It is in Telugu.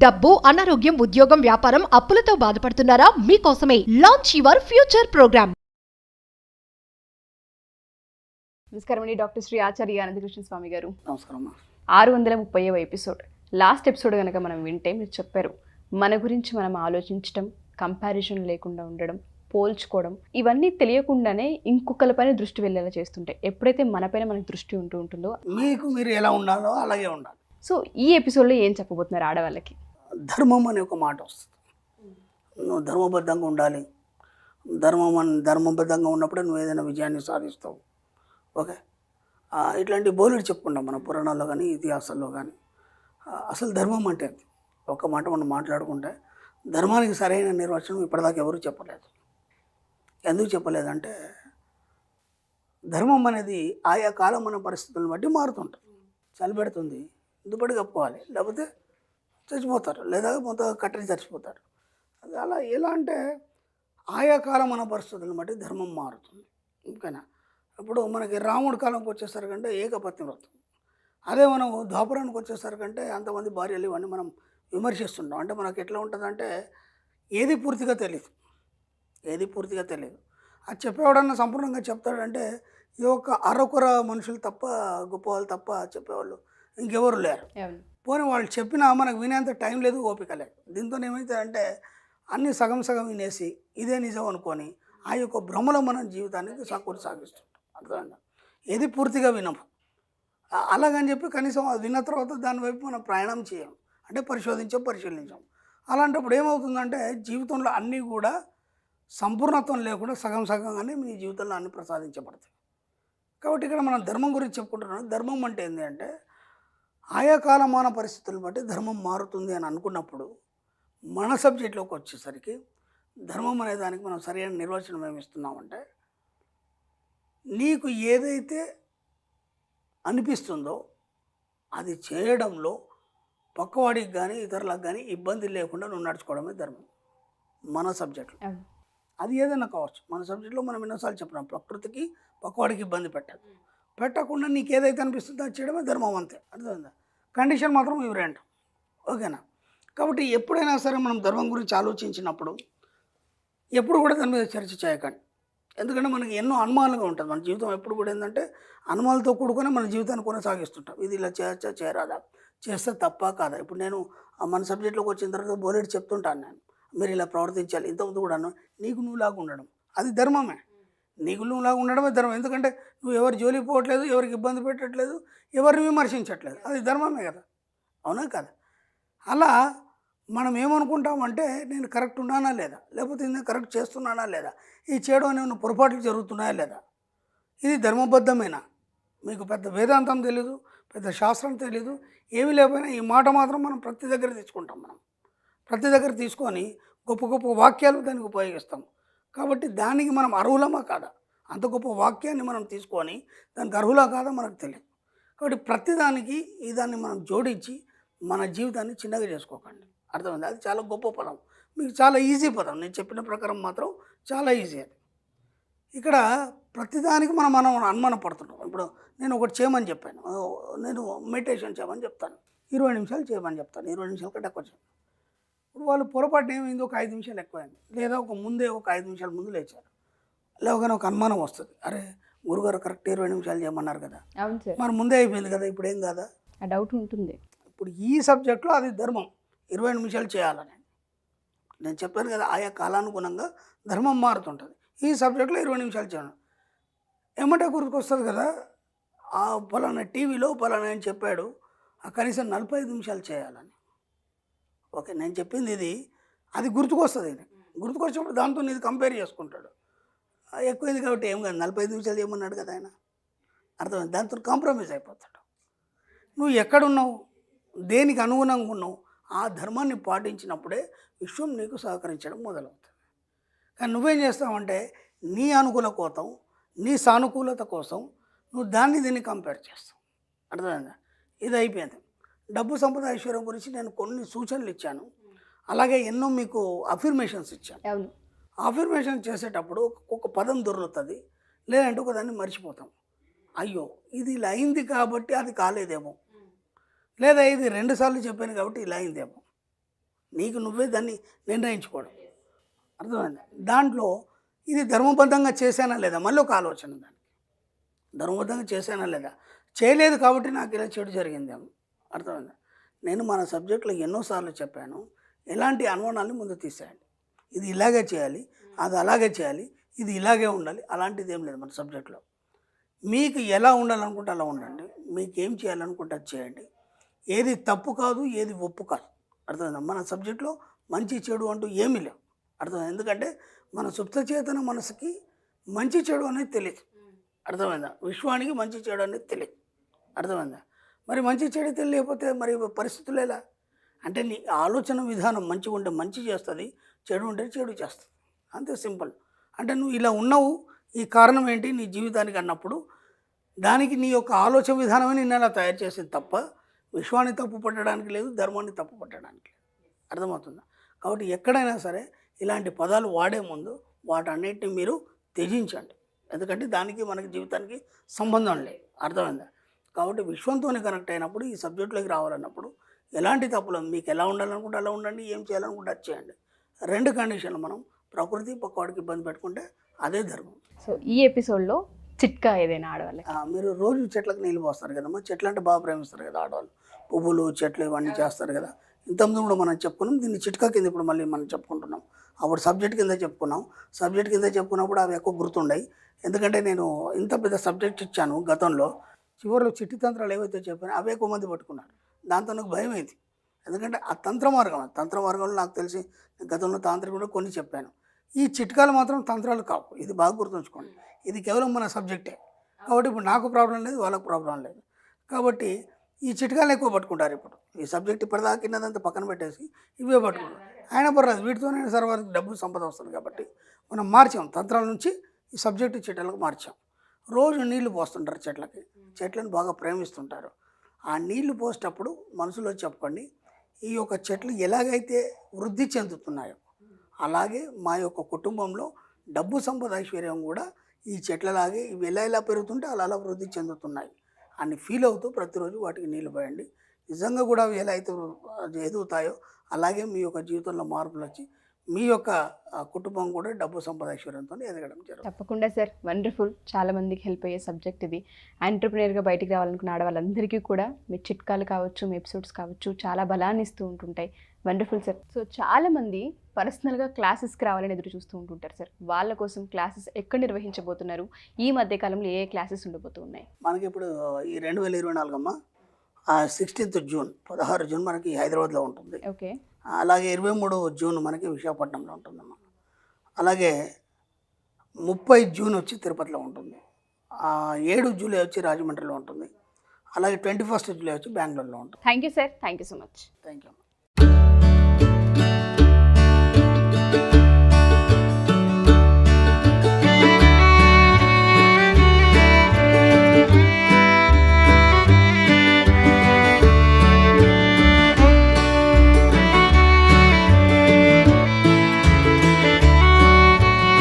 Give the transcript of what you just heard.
డబ్బు, అనారోగ్యం, ఉద్యోగం, వ్యాపారం, అప్పులతో బాధపడుతున్నారా? మీకోసమే లాంచ్ యువర్ ఫ్యూచర్ ప్రోగ్రామ్. నమస్కారం అండి, డాక్టర్ శ్రీ ఆచార్య అనంతకృష్ణ స్వామి గారు. నమస్కారం. 630వ ఎపిసోడ్, లాస్ట్ ఎపిసోడ్ కనుక మనం వింటే మీరు చెప్పారు, మన గురించి మనం ఆలోచించడం, కంపారిజన్ లేకుండా ఉండడం, పోల్చుకోవడం, ఇవన్నీ తెలియకుండానే ఇంకొకరిపైన దృష్టి వెళ్ళేలా చేస్తుంటాయి. ఎప్పుడైతే మనపైన మనకు దృష్టి ఉంటుందో మీరు ఎలా ఉండాలో అలాగే ఉండాలి. సో ఈ ఎపిసోడ్లో ఏం చెప్పబోతున్నారు ఆడవాళ్ళకి? ధర్మం అనే ఒక మాట వస్తుంది. నువ్వు ధర్మబద్ధంగా ఉండాలి. ధర్మబద్ధంగా ఉన్నప్పుడే నువ్వు ఏదైనా విజయాన్ని సాధిస్తావు. ఓకే, ఇట్లాంటి బోలెడు చెప్పుకుంటాం మన పురాణాల్లో కానీ ఇతిహాసాల్లో కానీ. అసలు ధర్మం అంటే ఒక మాట మనం మాట్లాడుకుంటే, ధర్మానికి సరైన నిర్వచనం ఇప్పటిదాకా ఎవరు చెప్పలేదు. ఎందుకు చెప్పలేదంటే, ధర్మం అనేది ఆయా కాలం మన పరిస్థితులను బట్టి మారుతుంటుంది. చలి పెడుతుంది, దుప్పటి కప్పుకోవాలి, లేకపోతే చచ్చిపోతారు, లేదా మొత్తం కట్టడి చచ్చిపోతారు. అది అలా ఎలా అంటే, ఆయా కాలం మన పరిస్థితులను బట్టి ధర్మం మారుతుంది. ఓకేనా? ఇప్పుడు మనకి రాముడి కాలంకి వచ్చేసరికంటే ఏకపత్ని వ్రతం. అదే మనం ద్వాపరానికి వచ్చేసరికంటే అంతమంది భార్యలు ఇవన్నీ మనం విమర్శిస్తుంటాం. అంటే మనకి ఎట్లా ఉంటుందంటే, ఏది పూర్తిగా తెలియదు. అది చెప్పేవాడన్నా సంపూర్ణంగా చెప్తాడంటే ఈ యొక్క అరకొర మనుషులు తప్ప, గొప్పవాళ్ళు తప్ప చెప్పేవాళ్ళు ఇంకెవరు లేరు. పోనీ వాళ్ళు చెప్పినా మనకు వినేంత టైం లేదు, ఓపిక లేదు. దీంతో ఏమవుతుందంటే, అన్నీ సగం సగం వినేసి ఇదే నిజం అనుకొని ఆ యొక్క భ్రమలో మన జీవితానికి సాగిస్తుంటాం. అర్థమైందా? ఏది పూర్తిగా వినము. అలాగని చెప్పి కనీసం అది విన్న తర్వాత దాని వైపు మనం ప్రయాణం చేయం, అంటే పరిశీలించాం. అలాంటప్పుడు ఏమవుతుందంటే, జీవితంలో అన్నీ కూడా సంపూర్ణత్వం లేకుండా సగం సగంగానే మీ జీవితంలో అన్నీ ప్రసాదించబడతాయి. కాబట్టి ఇక్కడ మనం ధర్మం గురించి చెప్పుకుంటున్నాం. ధర్మం అంటే ఏంటి అంటే, ఆయా కాలమాన పరిస్థితులను బట్టి ధర్మం మారుతుంది అని అనుకున్నప్పుడు, మన సబ్జెక్ట్లోకి వచ్చేసరికి ధర్మం అనే దానికి మనం సరైన నిర్వచనం ఏమి ఇస్తున్నామంటే, నీకు ఏదైతే అనిపిస్తుందో అది చేయడంలో పక్కవాడికి కానీ ఇతరులకు కానీ ఇబ్బంది లేకుండా నువ్వు నడుచుకోవడమే ధర్మం. మన సబ్జెక్ట్లో అది ఏదైనా కావచ్చు. మన సబ్జెక్ట్లో మనం ఎన్నోసార్లు చెప్పినాం, ప్రకృతికి పక్కవాడికి ఇబ్బంది పెట్టకుండా నీకు ఏదైతే అనిపిస్తుందో అది చేయడమే ధర్మం, అంతే. అర్థమైందా? కండిషన్ మాత్రం ఇవి రెండు. ఓకేనా? కాబట్టి ఎప్పుడైనా సరే మనం ధర్మం గురించి ఆలోచించినప్పుడు ఎప్పుడు కూడా దాని మీద చర్చ చేయకండి. ఎందుకంటే మనకి ఎన్నో అనుమానాలుగా ఉంటుంది. మన జీవితం ఎప్పుడు కూడా ఏంటంటే, అనుమానాలతో కూడుకొని మన జీవితాన్ని కొనసాగిస్తుంటాం. ఇది ఇలా చేయొచ్చా, చేయరాదా, చేస్తే తప్ప కాదా. ఇప్పుడు నేను మన సబ్జెక్ట్లోకి వచ్చిన తర్వాత బోలెడు చెప్తుంటాను, నేను మీరు ఇలా ప్రవర్తించాలి. ఇంతకుముందు కూడాను నీకు నువ్వులాగా ఉండడం అది ధర్మమే. నీకు నువ్వులాగా ఉండడమే ధర్మం. ఎందుకంటే నువ్వు ఎవరు జోలికి పోవట్లేదు, ఎవరికి ఇబ్బంది పెట్టట్లేదు, ఎవరిని విమర్శించట్లేదు, అది ధర్మమే కదా. అవునా కదా? అలా మనం ఏమనుకుంటామంటే, నేను కరెక్ట్ ఉన్నానా లేదా, లేకపోతే నేను కరెక్ట్ చేస్తున్నానా లేదా, ఈ చేయడం ఏమైనా పొరపాట్లు జరుగుతున్నాయా లేదా, ఇది ధర్మబద్ధమేనా. మీకు పెద్ద వేదాంతం తెలీదు, పెద్ద శాస్త్రం తెలీదు, ఏమీ లేకపోయినా ఈ మాట మాత్రం మనం ప్రతి దగ్గర తెచ్చుకుంటాం. ప్రతి దగ్గర తీసుకొని గొప్ప గొప్ప వాక్యాలు దానికి ఉపయోగిస్తాం. కాబట్టి దానికి మనం అర్హులమా కాదా, అంత గొప్ప వాక్యాన్ని మనం తీసుకొని దానికి అర్హులా కాదా మనకు తెలియదు. కాబట్టి ప్రతిదానికి ఈ దాన్ని మనం జోడించి మన జీవితాన్ని చిన్నగా చేసుకోకండి. అర్థమైంది? అది చాలా గొప్ప పదం, మీకు చాలా ఈజీ పదం. నేను చెప్పిన ప్రకారం మాత్రం చాలా ఈజీ అది. ఇక్కడ ప్రతిదానికి మనం అనుమానం పడుతుంటాం. ఇప్పుడు నేను ఒకటి చేయమని చెప్పాను, నేను మెడిటేషన్ చేయమని చెప్తాను, 20 నిమిషాలు చేయమని చెప్తాను, 20 నిమిషాల కంటే ఎక్కువ చేయను. ఇప్పుడు వాళ్ళు పొరపాటు ఏమైంది, ఒక 5 నిమిషాలు ఎక్కువైంది, లేదా ఒక 5 నిమిషాల ముందు లేచారు. లేవగానే ఒక అనుమానం వస్తుంది, అరే గురుగారు కరెక్ట్ 20 నిమిషాలు చేయమన్నారు కదా, మరి ముందే అయిపోయింది కదా, ఇప్పుడు ఏం కాదా, ఆ డౌట్ ఉంటుంది. ఇప్పుడు ఈ సబ్జెక్ట్లో అది ధర్మం, 20 నిమిషాలు చేయాలని నేను చెప్పాను కదా. ఆయా కాలానుగుణంగా ధర్మం మారుతుంటుంది. ఈ సబ్జెక్ట్లో 20 నిమిషాలు చేయడం ఏమంటే గుర్తుకొస్తుంది కదా, ఆ పలానా టీవీలో పలానా ఆయన చెప్పాడు, ఆ కనీసం 45 నిమిషాలు చేయాలని. ఓకే, నేను చెప్పింది ఇది, అది గుర్తుకొస్తుంది. ఇది గుర్తుకొచ్చినప్పుడు దాంతో ఇది కంపేర్ చేసుకుంటాడు, ఎక్కువైంది కాబట్టి ఏం కాదు, 45 నిమిషాలు చేయమన్నాడు కదా ఆయన, అర్థమైంది. దాంతో కాంప్రమైజ్ అయిపోతాడు. నువ్వు ఎక్కడున్నావు, దేనికి అనుగుణంగా ఉన్నావు, ఆ ధర్మాన్ని పాటించినప్పుడే విశ్వం నీకు సహకరించడం మొదలవుతుంది. కానీ నువ్వేం చేస్తావంటే, నీ అనుకూల కోసం, నీ సానుకూలత కోసం నువ్వు దీన్ని కంపేర్ చేస్తావు. అర్థమైందా? ఇది అయిపోయింది. డబ్బు, సంపద, ఐశ్వర్యం గురించి నేను కొన్ని సూచనలు ఇచ్చాను, అలాగే ఎన్నో మీకు అఫర్మేషన్స్ ఇచ్చాను. అఫర్మేషన్ చేసేటప్పుడు ఒక పదం దొరుకుతుంది, లేదంటే ఒక దాన్ని మర్చిపోతాం. అయ్యో ఇది ఇలా అయింది కాబట్టి అది కాలేదేమో, లేదా ఇది 2 సార్లు చెప్పాను కాబట్టి ఇలా అయిందేమో. నీకు నువ్వే దాన్ని నిర్ణయించుకోవడం. అర్థమైంది? దాంట్లో ఇది ధర్మబద్ధంగా చేశానా లేదా, మళ్ళీ ఒక ఆలోచన దానికి. ధర్మబద్ధంగా చేశానా లేదా, చేయలేదు కాబట్టి నాకు ఇలా చెడు జరిగిందేమో. అర్థమైందా? నేను మన సబ్జెక్టులో ఎన్నోసార్లు చెప్పాను, ఎలాంటి అనుమానాన్ని ముందు తీసేయండి. ఇది ఇలాగే చేయాలి, అది అలాగే చేయాలి, ఇది ఇలాగే ఉండాలి, అలాంటిది ఏం లేదు మన సబ్జెక్టులో. మీకు ఎలా ఉండాలనుకుంటే అలా ఉండండి, మీకు ఏం చేయాలనుకుంటే అది చేయండి. ఏది తప్పు కాదు, ఏది ఒప్పు కాదు. అర్థమైందా? మన సబ్జెక్టులో మంచి చెడు అంటూ ఏమీ లేవు. అర్థమైంది? ఎందుకంటే మన సుప్తచేతన మనసుకి మంచి చెడు అనేది తెలియదు. అర్థమైందా? విశ్వానికి మంచి చెడు అనేది తెలియదు. అర్థమైందా? మరి మంచి చెడు తెలియకపోతే మరి పరిస్థితులు ఎలా? అంటే నీ ఆలోచన విధానం మంచిగా ఉంటే మంచి చేస్తుంది, చెడు ఉంటే చెడు చేస్తుంది. అంతే సింపుల్. అంటే నువ్వు ఇలా ఉన్నావు, ఈ కారణం ఏంటి నీ జీవితానికి అన్నప్పుడు దానికి నీ యొక్క ఆలోచన విధానమే నిన్ను అలా తయారు చేసేది తప్ప విశ్వాన్ని తప్పు పట్టడానికి లేదు, ధర్మాన్ని తప్పు పట్టడానికి లేదు. అర్థమవుతుందా? కాబట్టి ఎక్కడైనా సరే ఇలాంటి పదాలు వాడే ముందు వాటన్నిటిని మీరు త్యజించండి. ఎందుకంటే దానికి మనకి జీవితానికి సంబంధం లేదు. అర్థమైందా? కాబట్టి విశ్వంతోనే కనెక్ట్ అయినప్పుడు ఈ సబ్జెక్టులోకి రావాలన్నప్పుడు ఎలాంటి తప్పులు, మీకు ఎలా ఉండాలనుకుంటే అలా ఉండండి, ఏం చేయాలనుకుంటే అది చేయండి. 2 కండిషన్లు, మనం ప్రకృతి పక్కవాడికి ఇబ్బంది పెట్టుకుంటే అదే ధర్మం. సో ఈ ఎపిసోడ్లో చిట్కా ఏదైనా ఆడవాళ్ళకి? మీరు రోజు చెట్లకు నీళ్ళు పోస్తారు కదమ్మా, చెట్లు అంటే బాగా ప్రేమిస్తారు కదా ఆడవాళ్ళు, పువ్వులు చెట్లు ఇవన్నీ చేస్తారు కదా. ఇంతకుముందు కూడా మనం చెప్పుకున్నాం, దీన్ని చిట్కా కింద ఇప్పుడు మళ్ళీ మనం చెప్పుకుంటున్నాం. అప్పుడు సబ్జెక్ట్ కింద చెప్పుకున్నాం. సబ్జెక్ట్ కింద చెప్పుకున్నప్పుడు అవి ఎక్కువ గుర్తుండయి. ఎందుకంటే నేను ఇంత పెద్ద సబ్జెక్ట్ ఇచ్చాను గతంలో, చివరిలో చిట్టి తంత్రాలు ఏవైతే చెప్పానో అవే ఎక్కువ మంది పట్టుకున్నారు. దాంతో నాకు భయం అయింది. ఎందుకంటే ఆ తంత్ర మార్గంలో నాకు తెలిసి గతంలో తాంత్రికుడు కొన్ని చెప్పాను. ఈ చిట్కాలు మాత్రం తంత్రాలు కావు, ఇది బాగా గుర్తుంచుకోండి. ఇది కేవలం మన సబ్జెక్టే. కాబట్టి ఇప్పుడు నాకు ప్రాబ్లం లేదు, వాళ్ళకు ప్రాబ్లం లేదు. కాబట్టి ఈ చిట్కాలు ఎక్కువ పట్టుకుంటారు. ఇప్పుడు ఈ సబ్జెక్ట్ ఇప్పటిదాకా కిందంతా పక్కన పెట్టేసి ఇవే పట్టుకుంటారు. ఆయన పర్లేదు, వీటితోనే సరే వారికి డబ్బు సంపద వస్తుంది. కాబట్టి మనం మార్చాం, తంత్రాల నుంచి ఈ సబ్జెక్టు చెట్లకు మార్చాం. రోజు నీళ్లు పోస్తుంటారు చెట్లకి, చెట్లను బాగా ప్రేమిస్తుంటారు. ఆ నీళ్లు పోసేటప్పుడు మనసులో చెప్పుకోండి, ఈ యొక్క చెట్లు ఎలాగైతే వృద్ధి చెందుతున్నాయో అలాగే మా యొక్క కుటుంబంలో డబ్బు సంపద ఐశ్వర్యం కూడా ఈ చెట్లలాగే ఇవి ఎలా పెరుగుతుంటే అలా వృద్ధి చెందుతున్నాయి అని ఫీల్ అవుతూ ప్రతిరోజు వాటికి నీళ్ళు పోయండి. నిజంగా కూడా అవి ఎలా అయితే ఎదుగుతాయో అలాగే మీ యొక్క జీవితంలో మార్పులు వచ్చి మీ యొక్క కుటుంబం కూడా డబ్బు సంపద ఐశ్వర్యంతో ఎదగడం జరుగుతుంది. తప్పకుండా సార్, వండర్ఫుల్. చాలా మందికి హెల్ప్ అయ్యే సబ్జెక్ట్ ఇది. ఎంటర్‌ప్రెన్యూర్‌గా బయటికి రావాలనుకున్న ఆడవాళ్ళందరికీ కూడా మీ చిట్కాలు కావచ్చు, మీ ఎపిసోడ్స్ కావచ్చు, చాలా బలాన్ని ఇస్తూ ఉంటుంటాయి. Wonderful sir. సో చాలామంది పర్సనల్గా క్లాసెస్కి రావాలని ఎదురు చూస్తూ ఉంటుంటారు సార్. వాళ్ళ కోసం క్లాసెస్ ఎక్కడ నిర్వహించబోతున్నారు? ఈ మధ్యకాలంలో ఏ క్లాసెస్ ఉండబోతున్నాయి? మనకి ఇప్పుడు ఈ 2024 అమ్మ 16th జూన్ 16 జూన్ మనకి హైదరాబాద్లో ఉంటుంది. ఓకే. అలాగే 23 జూన్ మనకి విశాఖపట్నంలో ఉంటుందమ్మా. అలాగే 30 జూన్ వచ్చి తిరుపతిలో ఉంటుంది. 7 జూలై వచ్చి రాజమండ్రిలో ఉంటుంది. అలాగే 21 జూలై వచ్చి బెంగళూరులో ఉంటుంది. Thank you sir, thank you so much. Thank you.